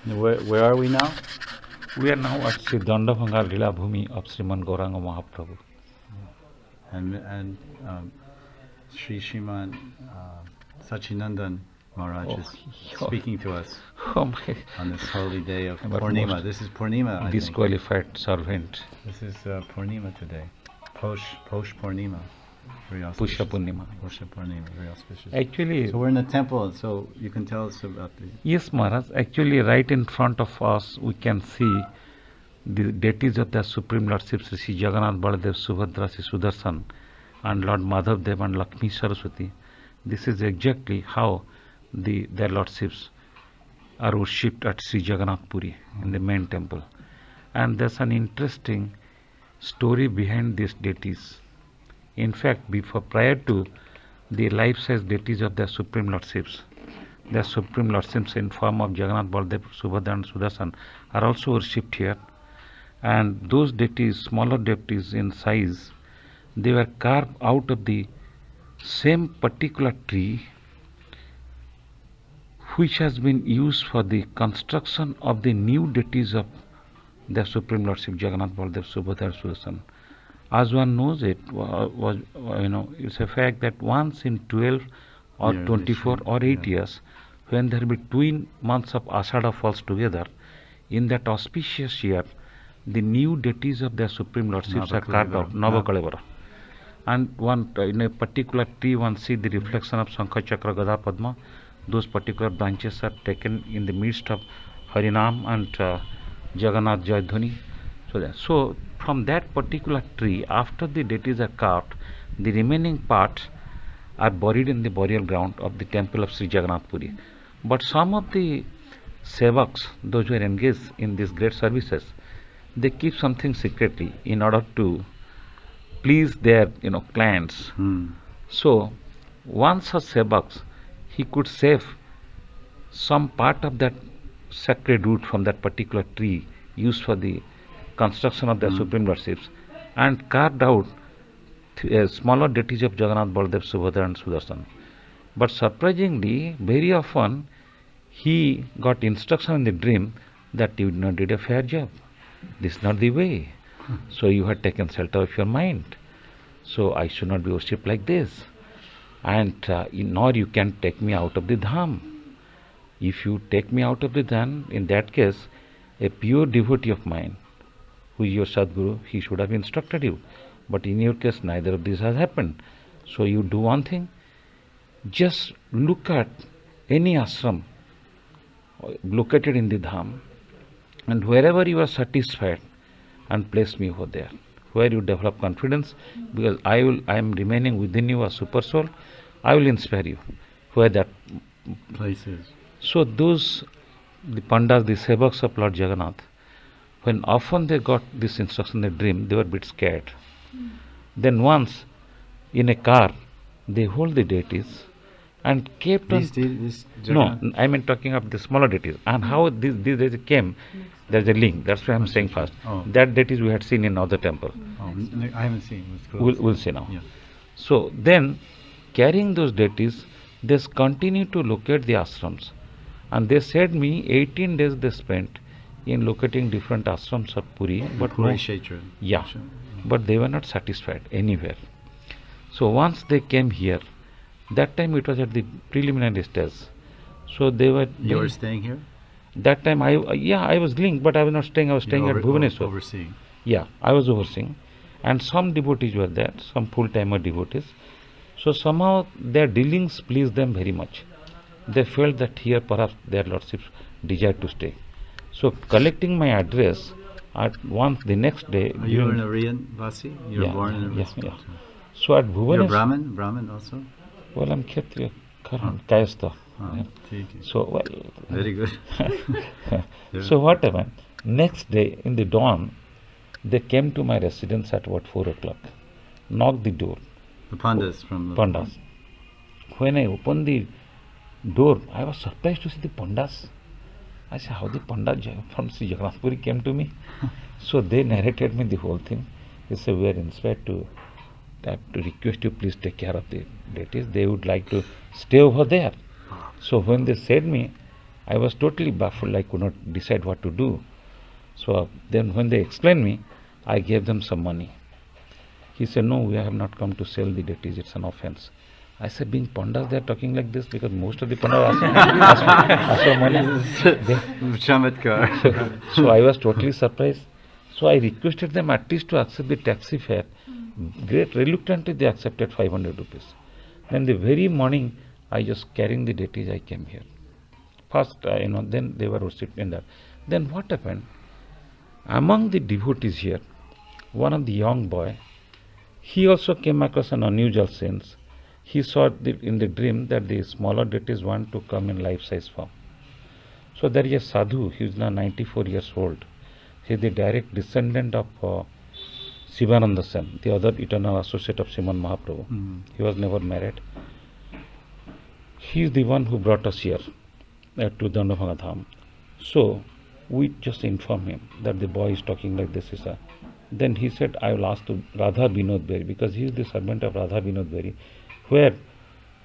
Where are we now? We are now at Sri Dandabhanga Lila Bhumi of Sriman Gauranga Mahaprabhu. And Sriman Sachinandan Maharaj is speaking to us on this holy day of Purnima. This is Purnima, I disqualified servant. This is Purnima today. Posh Purnima. Pusha Purnima. Pusha Purnima, very auspicious. Actually, so we're in the temple, so you can tell us about the... Yes, Maharaj. Actually, right in front of us, we can see the deities of the Supreme Lordship, Sri Jagannath, Baladev, Subhadra, Sri Sudarshan, and Lord Madhav Dev and Lakshmi Saraswati. This is exactly how their lordships are worshipped at Sri Jagannath Puri in the main temple. And there's an interesting story behind these deities. In fact, prior to the life-size deities of their Supreme Lordships, their Supreme Lordships in form of Jagannath, Baladev, Subhadra and Sudarshan are also worshipped here. And those deities, smaller deities in size, they were carved out of the same particular tree which has been used for the construction of the new deities of the Supreme Lordship Jagannath, Baladev, Subhadra and Sudarshan. As one knows, it was it's a fact that once in 12 or 24 or 8 years, when there will be twin months of Ashara falls together, in that auspicious year, the new deities of their Supreme Lordships are carved out, Navakalevara. And one in a particular tree, one see the reflection of Shankha Chakra Gada Padma. Those particular branches are taken in the midst of Harinam and Jagannath Jayadhwani. So from that particular tree, after the deities are carved, the remaining parts are buried in the burial ground of the temple of Sri Jagannath Puri. But some of the sevaks, those who are engaged in these great services, they keep something secretly in order to please their clients. So once a sevaks, he could save some part of that sacred root from that particular tree used for the construction of the Supreme Lordships and carved out smaller deities of Jagannath, Baladev, Subhadra and Sudarshan. But surprisingly, very often he got instruction in the dream that you did a fair job. This is not the way. So you had taken shelter of your mind. So I should not be worshipped like this. And nor you can take me out of the Dham. If you take me out of the Dham, in that case, a pure devotee of mine, who is your Sadguru, he should have instructed you. But in your case, neither of this has happened. So you do one thing, just look at any ashram located in the Dham, and wherever you are satisfied, and place me over there, where you develop confidence, because I am remaining within you a super soul, I will inspire you, where that place is. So the Pandas, the Sevaks of Lord Jagannath, when often they got this instruction in the dream, they were a bit scared. Then once, in a car, they hold the deities and kept on... No, I mean talking of the smaller deities. And how these deities came, there's a link. That's why I'm saying first. That deities we had seen in other temple. I haven't seen. We'll see now. Yeah. So then, carrying those deities, they continue to locate the ashrams. And they said me 18 days they spent in locating different ashrams of Puri, but but they were not satisfied anywhere. So once they came here, that time it was at the preliminary stage. So they were... You were staying here? That time I was linked, but I was not staying. I was staying at Bhubaneswar. Overseeing? Yeah, I was overseeing. And some devotees were there, some full-timer devotees. So somehow their dealings pleased them very much. They felt that here perhaps their lordships desired to stay. So collecting my address at once the next day... You were an Aryan Vasi? You were born in a yeah. So at Bhubaneswar... You're Brahmin? Brahmin also? Well, I'm Kshatriya, Kayastha. So, well... Very good. So what happened? Next day in the dawn, they came to my residence at about 4 o'clock, knocked the door. The Pandas from the... Pandas. When I opened the door, I was surprised to see the Pandas. I said, how the Pandas from Sri Jagannath Puri came to me? So they narrated me the whole thing. They said, we are inspired to request you please take care of the deities. They would like to stay over there. So when they said me, I was totally baffled. I could not decide what to do. So then when they explained me, I gave them some money. He said, no, we have not come to sell the deities, it's an offense. I said, being Pandas, they are talking like this because most of the Pandas ask for money. So I was totally surprised. So I requested them at least to accept the taxi fare. Great reluctantly they accepted 500 rupees. Then the very morning, I just carrying the deities, I came here. First, then they were worshipped in that. Then what happened? Among the devotees here, one of the young boy, he also came across an unusual sense. He saw in the dream that the smaller deities want to come in life-size form. So there is a sadhu, he is now 94 years old. He is the direct descendant of Sivananda Sen, the other eternal associate of Sriman Mahaprabhu. He was never married. He is the one who brought us here to Dandabhanga Dham. So we just informed him that the boy is talking like this. Then he said, I will ask to Radha Binod Beri, because he is the servant of Radha Binod Beri, where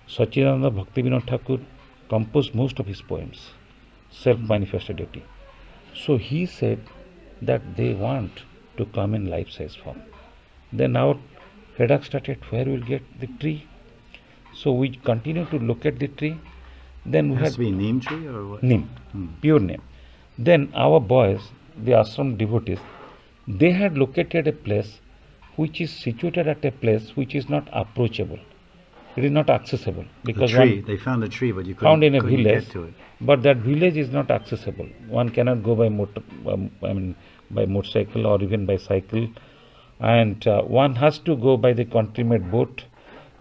Sachinandan Bhakti Vinod Thakur composed most of his poems, self-manifested deity. So he said that they want to come in life-size form. Then our headache started, where we will get the tree? So we continue to look at the tree. Then we has to be neem tree or what? Neem, pure neem. Then our boys, the ashram devotees, they had located a place which is situated at a place which is not approachable. It is not accessible because they found a tree, but you couldn't get to it. But that village is not accessible. One cannot go by by motorcycle or even by cycle, and one has to go by the country-made boat.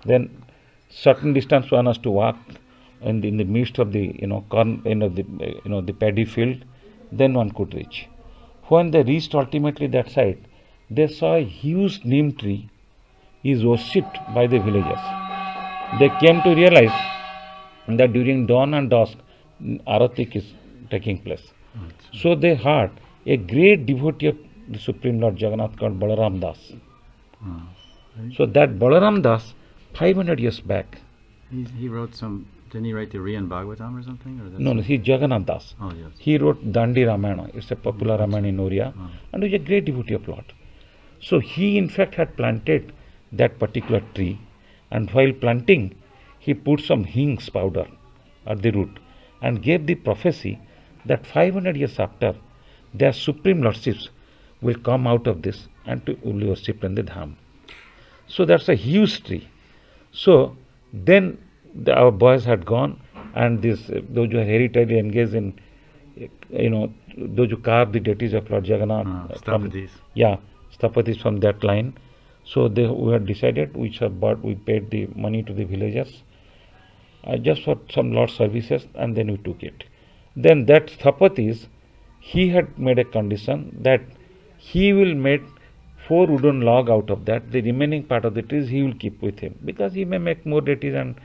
Then certain distance one has to walk in the midst of the the paddy field. Then one could reach. When they reached ultimately that side, they saw a huge neem tree is worshipped by the villagers. They came to realize that during dawn and dusk, Aratik is taking place. So they heard a great devotee of the Supreme Lord Jagannath called Balaram Das. So that Balaram Das, 500 years back, he wrote some. Didn't he write the Riyan Bhagavatam or something? Or no, he's Jagannath Das. Oh, yes. He wrote Dandi Ramayana. It's a popular Ramayana in Oriya, and he's a great devotee of Lord. So he in fact had planted that particular tree, and while planting, he put some hings powder at the root and gave the prophecy that 500 years after, their supreme lordships will come out of this and to only worship in the Dham. So that's a huge tree. So then our boys had gone, and those who are hereditary engaged in, those who carve the deities of Lord Jagannath. Sthapatis from that line. So we had decided, we paid the money to the villagers just for some Lord services, and then we took it. Then that Sthapatis, he had made a condition that he will make 4 wooden log out of that. The remaining part of the trees he will keep with him, because he may make more deities and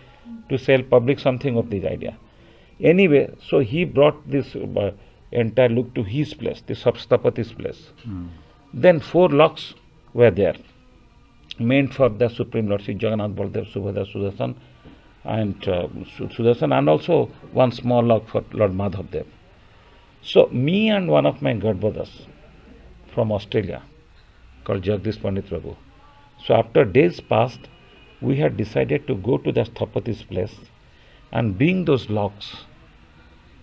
to sell public something of this idea. Anyway, so he brought this entire look to his place, the Sthapatis place. Then 4 logs were there, meant for the Supreme Lord Sri Jagannath, Baldev, Subhadra, Sudarshan, and also one small log for Lord Madhav Dev. So me and one of my godbrothers from Australia, called Jagdish Pandit Raghu. So after days passed, we had decided to go to the Sthapatis place and bring those logs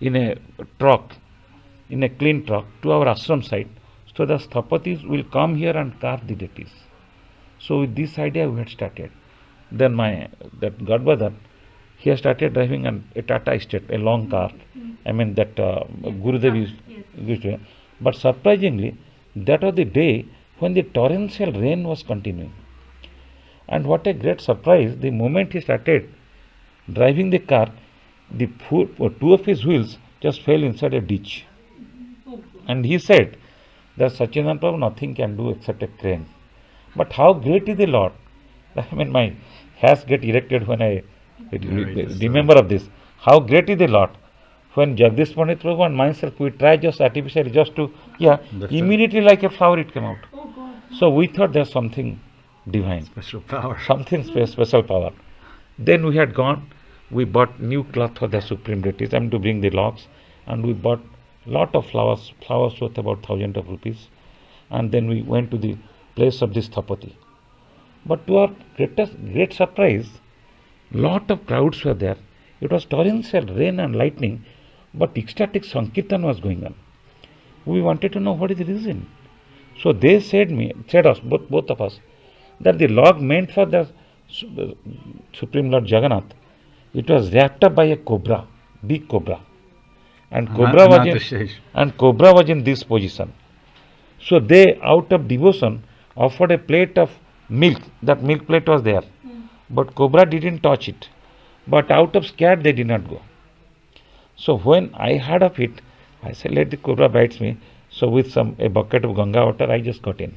in a truck, in a clean truck, to our ashram site, so the Sthapatis will come here and carve the deities. So with this idea we had started. Then that godbrother, he has started driving a Tata Estate, a long car. That Gurudev used to. But surprisingly, that was the day when the torrential rain was continuing. And what a great surprise, the moment he started driving the car, the 2 of his wheels just fell inside a ditch. And he said that Sachinandan Prabhu, nothing can do except a crane. But how great is the Lord? My hairs get erected when I remember of this. How great is the Lord? When Jagdish Pandit Prabhu and myself, we tried just artificially just to, immediately like a flower it came out. So we thought there's something divine. Special power. Something special power. Then we had gone, we bought new cloth for the Supreme Deities, to bring the logs, and we bought lot of flowers worth about thousands of rupees, and then we went to the place of this Thapati. But to our great surprise, lot of crowds were there. It was torrential rain and lightning, but ecstatic Sankirtan was going on. We wanted to know what is the reason. So they said us, both of us, that the log meant for the Supreme Lord Jagannath, it was wrapped up by a cobra, big cobra. And cobra was in this position. So they, out of devotion, offered a plate of milk. That milk plate was there. But cobra didn't touch it. But out of scare, they did not go. So when I heard of it, I said, let the cobra bites me. So with a bucket of Ganga water, I just got in.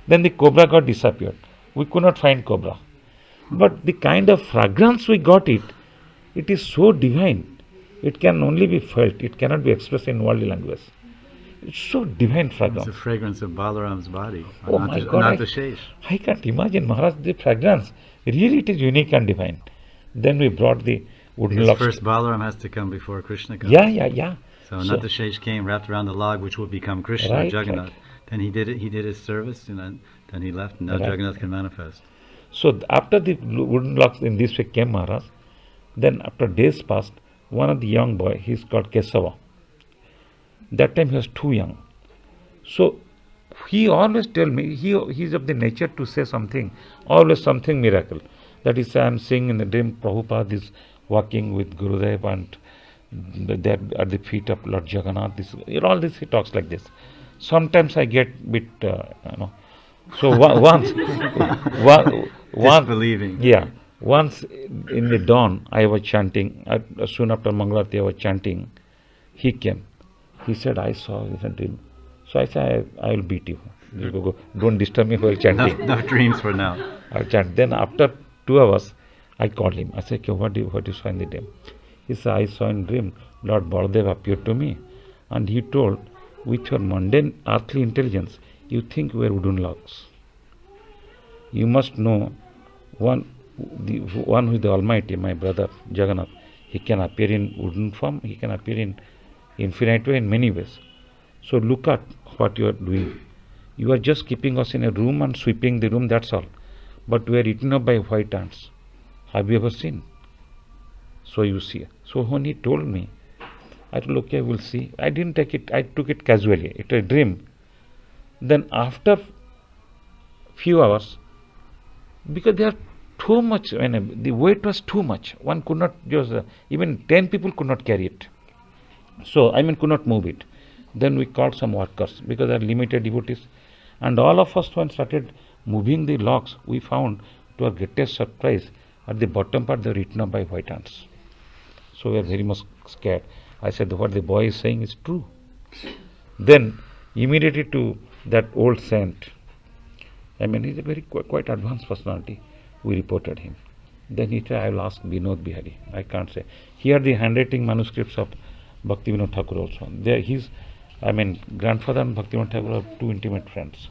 Then the cobra got disappeared. We could not find cobra. But the kind of fragrance we got it is so divine. It can only be felt. It cannot be expressed in worldly language. It's so divine fragrance. It's the fragrance of Balaram's body. Oh my God, I can't imagine, Maharaj, the fragrance. Really it is unique and divine. Then we brought the wooden logs. First Balaram has to come before Krishna comes. Yeah. So Natashesh came, wrapped around the log, which would become Krishna, right, Jagannath. Right. Then he did his service, and then he left, and now Jagannath can manifest. So after the wooden logs in this way came, Maharaj, then after days passed, one of the young boy, he's called Kesava. That time he was too young. So he always tell me, he's of the nature to say something, always something miracle. That is, I am seeing in the dream, Prabhupada is walking with Gurudev and there at the feet of Lord Jagannath. All this he talks like this. Sometimes I get bit, So once, disbelieving. Yeah. Once in the dawn, I was chanting. Soon after Mangalarti, I was chanting. He came. He said, I saw this and dream. So I said, I will beat you. Go. Don't disturb me while chanting. No dreams for now. I'll chant. Then after 2 hours, I called him. I said, okay, what do you saw in the dream? He said, I saw in dream, Lord Baladev appeared to me. And he told, with your mundane earthly intelligence, you think we are wooden logs. You must know, one who is the Almighty, my brother Jagannath, he can appear in wooden form, he can appear in infinite way in many ways. So look at what you are doing. You are just keeping us in a room and sweeping the room, that's all. But we are eaten up by white ants. Have you ever seen? So you see. So when he told me, I told, okay, we'll see. I didn't take it, I took it casually. It was a dream. Then after few hours, because they are too much, the weight was too much. One could not just, even 10 people could not carry it. So, could not move it. Then we called some workers, because there are limited devotees. And all of us, when started moving the logs, we found, to our greatest surprise, at the bottom part they were eaten up by white ants. So we are very much scared. I said, what the boy is saying is true. Then, immediately to that old saint, he's a very quite advanced personality, we reported him. Then he said, I will ask Vinod Bihari. I can't say. Here the handwriting manuscripts of Bhakti Vinod Thakur also. There his, grandfather and Bhakti Vinod Thakur are two intimate friends.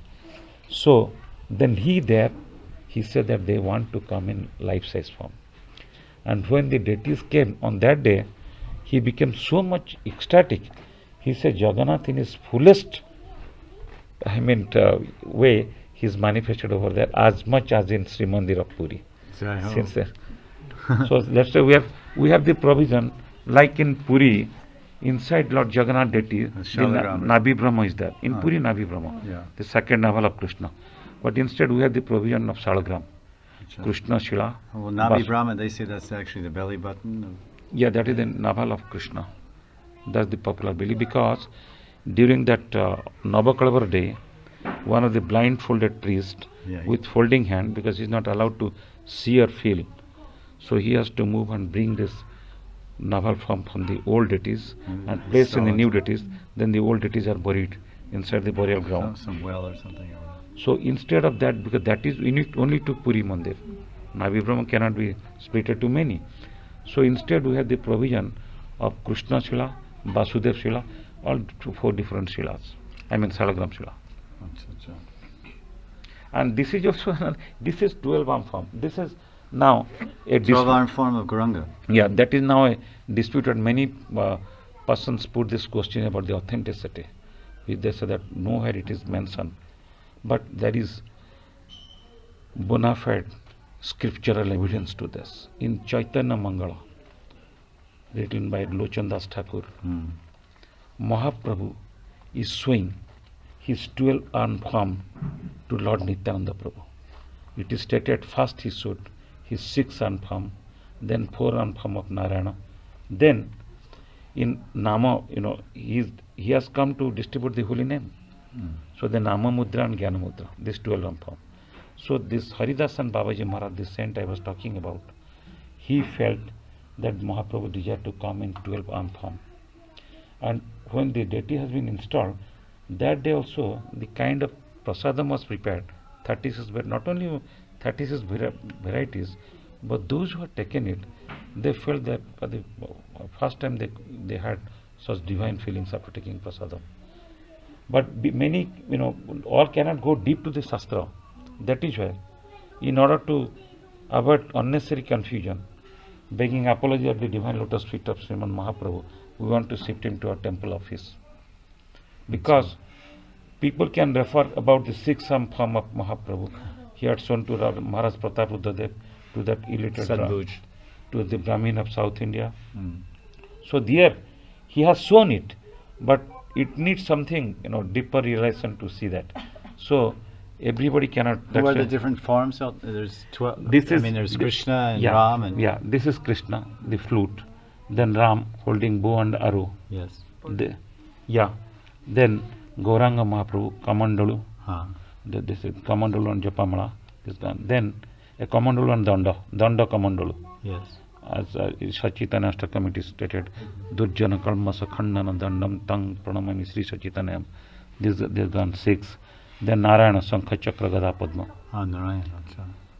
So, then he said that they want to come in life-size form. And when the deities came on that day, he became so much ecstatic. He said, Jagannath in his fullest, way, he's manifested over there as much as in Sri Mandir of Puri. Since then. So that's why we have the provision, like in Puri, inside Lord Jagannath deity, the Nabi Brahma is there. In Puri, Nabi Brahma, the second navel of Krishna. But instead we have the provision of Salagram, Krishna Shila. Well, Nabi Brahma, they say that's actually the belly button. Yeah, that is the navel of Krishna. That's the popular belief, because during that Navakalvar day, one of the blindfolded priests with folding hand, because he is not allowed to see or feel, so he has to move and bring this naval from the old deities and place in the new deities. Then the old deities are buried inside the burial ground. Some well or something. So instead of that, because that is unique only to Puri Mandir, Navi Brahma cannot be split to many. So instead we have the provision of Krishna Shila, Vasudev Shila, all 4 different Shilas. Salagram Shila. And this is also this is 12-arm form. This is now a 12-arm form of Gauranga. Yeah, that is now a disputed. Many persons put this question about the authenticity. They say that nowhere it is mentioned, but there is bona fide scriptural evidence to this. In Chaitanya Mangala, written by Lochan Das Thakur, Mahaprabhu is showing his 12 arm palm to Lord Nityananda Prabhu. It is stated first he showed his 6 arm palm, then 4 arm palm of Narayana, then in Nama, he has come to distribute the holy name. So the Nama Mudra and Jnana Mudra, this 12 arm palm. So this Haridasan Babaji Maharaj, this saint I was talking about, he felt that Mahaprabhu desired to come in 12 arm palm. And when the deity has been installed, that day also the kind of prasadam was prepared, 36, but not only 36 varieties, but those who had taken it, they felt that for the first time they had such divine feelings after taking prasadam. But many, all cannot go deep to the Shastra. That is why, in order to avoid unnecessary confusion, begging apology at the divine lotus feet of Sriman Mahaprabhu, we want to shift him to our temple office. Because people can refer about the 6 arm palm of Mahaprabhu. He had shown to Maharaj Pratap Rudradev, to that illiterate, to the Brahmin of South India. So there, he has shown it, but it needs something, deeper realization to see that. So everybody cannot. Who are the different forms? There's 12. There's Krishna and Ram. And this is Krishna, the flute. Then Ram holding bow and arrow. Yes. Then Gauranga Mahaprabhu, Kamandalu. This is Kamandalu and Japamala. Then a Kamandalu and Danda Kamandalu. Yes. As Sachitanya Committee stated, Durjana Kalmasa Khandana Dandam Tang Pranamami Sri Sachitanyam. They've done 6. Then Narayana Sankha Chakra Gada Padma. Narayana.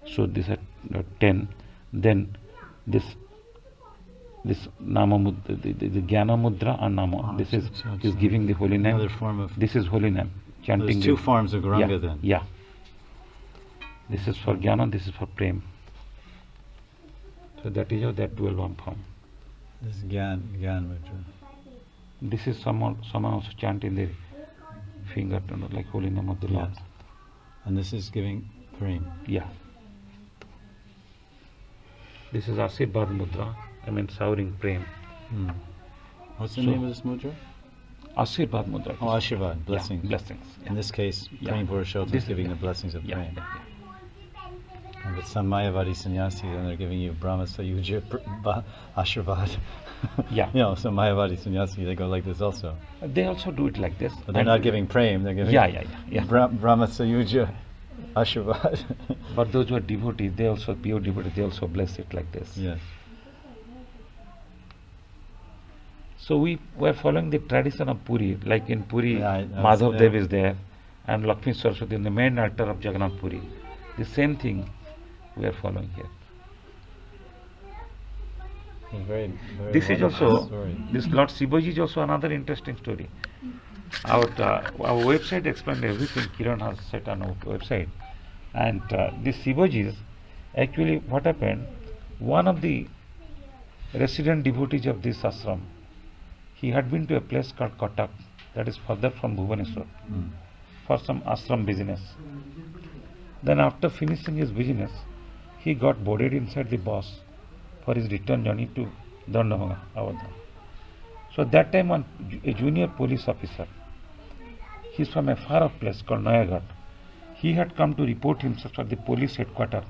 So this is 10. Then this Nama Mudra, the Jnana Mudra and Nama. This is giving the holy name. Another form of. This is holy name. Chanting. There's 2 forms of Gauranga then. Yeah. This is for Jnana, this is for Prem. So that is how that 12 arm form. This is Gyan Mudra. This is someone also chanting the finger, like holy name of the Lord. And this is giving Prem. Yeah. This is Ashirvad Mudra, showering Prem. What's the name of this mudra? Ashirvad Mudra. Oh, Ashirvad, blessings. Yeah, blessings. Yeah. In this case, praying Purushottam is giving the blessings of Prem. And with some Mayavadi sannyasis, and they're giving you Brahma Sayuja Ashirvad. Some Mayavadi sannyasis, they go like this also. They also do it like this. But they're not giving Prem, they're giving Brahma Sayuja Ashirvad. But those who are devotees, pure devotees, they also bless it like this. Yes. So we were following the tradition of Puri, like in Puri, Madhav Dev is there, and Lakshmi Saraswati in the main altar of Jagannath Puri. The same thing we are following here. Very this is also story. This Lord Shivaji is also another interesting story. Our website explained everything. Kiran has set on our website, and this Shivaji is actually what happened. One of the resident devotees of this ashram, he had been to a place called Katak, that is further from Bhubaneswar, for some ashram business. Then after finishing his business, he got boarded inside the bus for his return journey to Dandabhanga Dham. So that time a junior police officer, he's from a far off place called Nayagarh, he had come to report himself at the police headquarters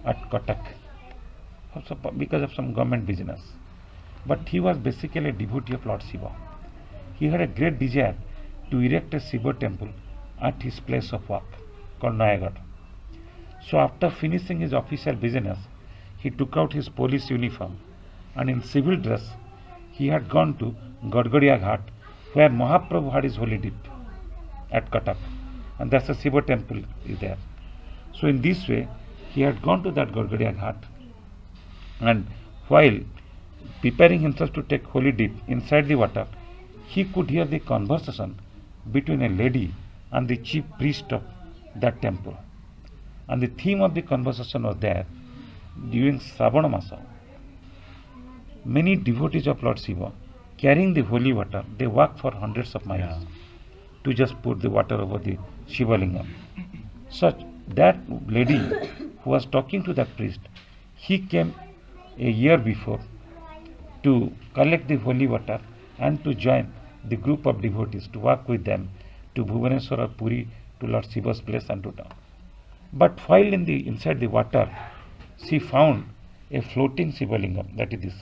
at Katak because of some government business. But he was basically a devotee of Lord Shiva. He had a great desire to erect a Shiva temple at his place of work called Nayagarh. So after finishing his official business, he took out his police uniform and in civil dress he had gone to Gadgadiya Ghat, where Mahaprabhu had his holy dip at Katak, and that's a Shiva temple is there. So in this way he had gone to that Gadgadiya Ghat, and while preparing himself to take holy dip inside the water, he could hear the conversation between a lady and the chief priest of that temple. And the theme of the conversation was there during Shravana Masa. Many devotees of Lord Shiva carrying the holy water. They walk for hundreds of miles to just put the water over the Shiva Lingam. Such that lady who was talking to that priest, he came a year before to collect the holy water and to join the group of devotees, to walk with them to Bhubaneswar or Puri, to Lord Shiva's place and to down. But while inside the water, she found a floating Shiva Lingam, that is this.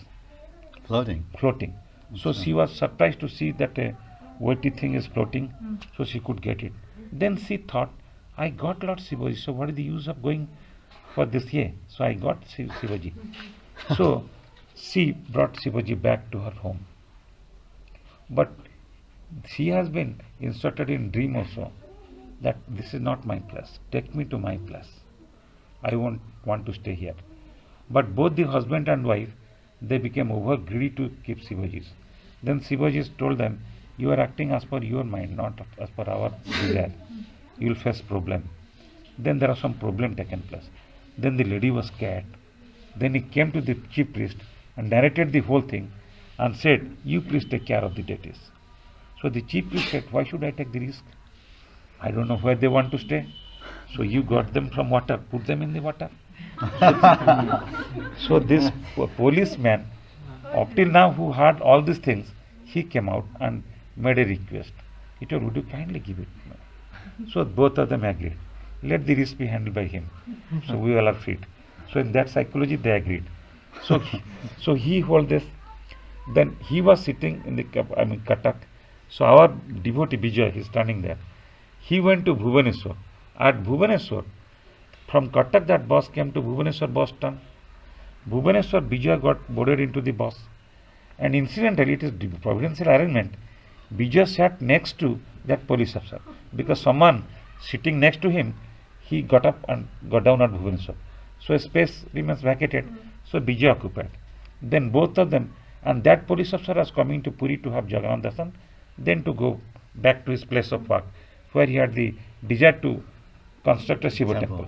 Floating? Floating. So she was surprised to see that a weighty thing is floating, so she could get it. Then she thought, I got Lord Shivaji, so what is the use of going for this year? So I got Shivaji. So she brought Shivaji back to her home. But she has been instructed in dream also that this is not my place. Take me to my place. I won't want to stay here. But both the husband and wife, they became over greedy to keep Shivaji. Then Shivaji told them, you are acting as per your mind, not as per our desire. You will face problem. Then there are some problem taken place. Then the lady was scared. Then he came to the chief priest and narrated the whole thing and said, you please take care of the deities. So the chief priest said, why should I take the risk? I don't know where they want to stay. So you got them from water, put them in the water. So this policeman, up till now who heard all these things, he came out and made a request. He told, would you kindly give it? So both of them agreed. Let the risk be handled by him. So we all are fit. So in that psychology they agreed. So he held this. Then he was sitting in the Katak. So our devotee Vijay, he is standing there. He went to Bhubaneswar. At Bhubaneswar, from Katak that bus came to Bhubaneswar bus stand. Bhubaneswar Vijay got boarded into the bus. And incidentally, it is providential arrangement. Vijay sat next to that police officer. Because someone sitting next to him, he got up and got down at Bhubaneswar. So a space remains vacated. So Vijay occupied. Then both of them, and that police officer was coming to Puri to have Jagannath Darshan, then to go back to his place of work, where he had the desire to construct a Shiva temple.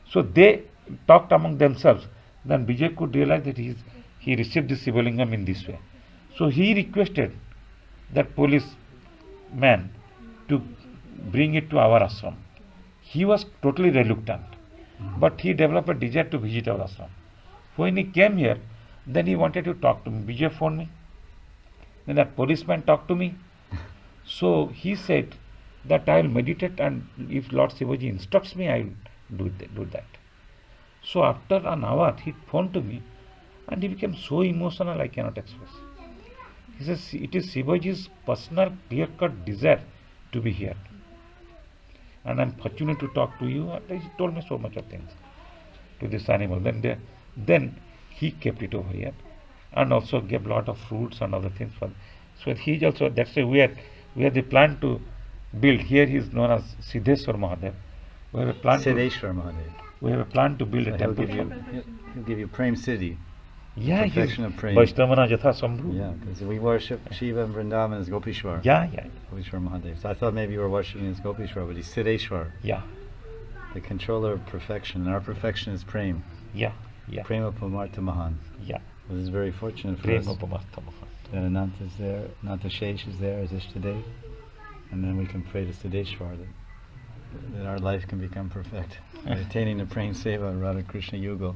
So they talked among themselves. Then Vijay could realize that he received the Shiva Lingam in this way. So he requested that policeman to bring it to our ashram. He was totally reluctant, but he developed a desire to visit our ashram. When he came here, then he wanted to talk to me. Vijay phoned me. Then that policeman talked to me. So he said that I will meditate, and if Lord Shivaji instructs me, I will do that. So after an hour, he phoned to me, and he became so emotional I cannot express. He says, it is Shivaji's personal clear-cut desire to be here. And I am fortunate to talk to you. And he told me so much of things to this animal. Then he kept it over here, and also gave lot of fruits and other things for. So he is also, that's why we have the plan to build. Here he is known as Siddheshwar Mahadev. We have a plan Siddheshwar Mahadev. We have a plan to build a temple. He'll give you Prem City. Yeah, perfection of Prem. Vaishnavana Jatha Sambhu. Yeah, because we worship Shiva and Vrindavan as Gopishwar. Yeah. Gopishwar Mahadev. So I thought maybe you were worshiping as Gopishwar, but he's Siddheshwar. Yeah. The controller of perfection. And our perfection is Prem. Yeah. Prema Pamartha Mahan. Yeah. This is very fortunate for us. That Ananta is there, Ananta Shesh is there as Ishtadev. And then we can pray to Siddheshwar that our life can become perfect by attaining the Prem Seva Radha Krishna Yugal.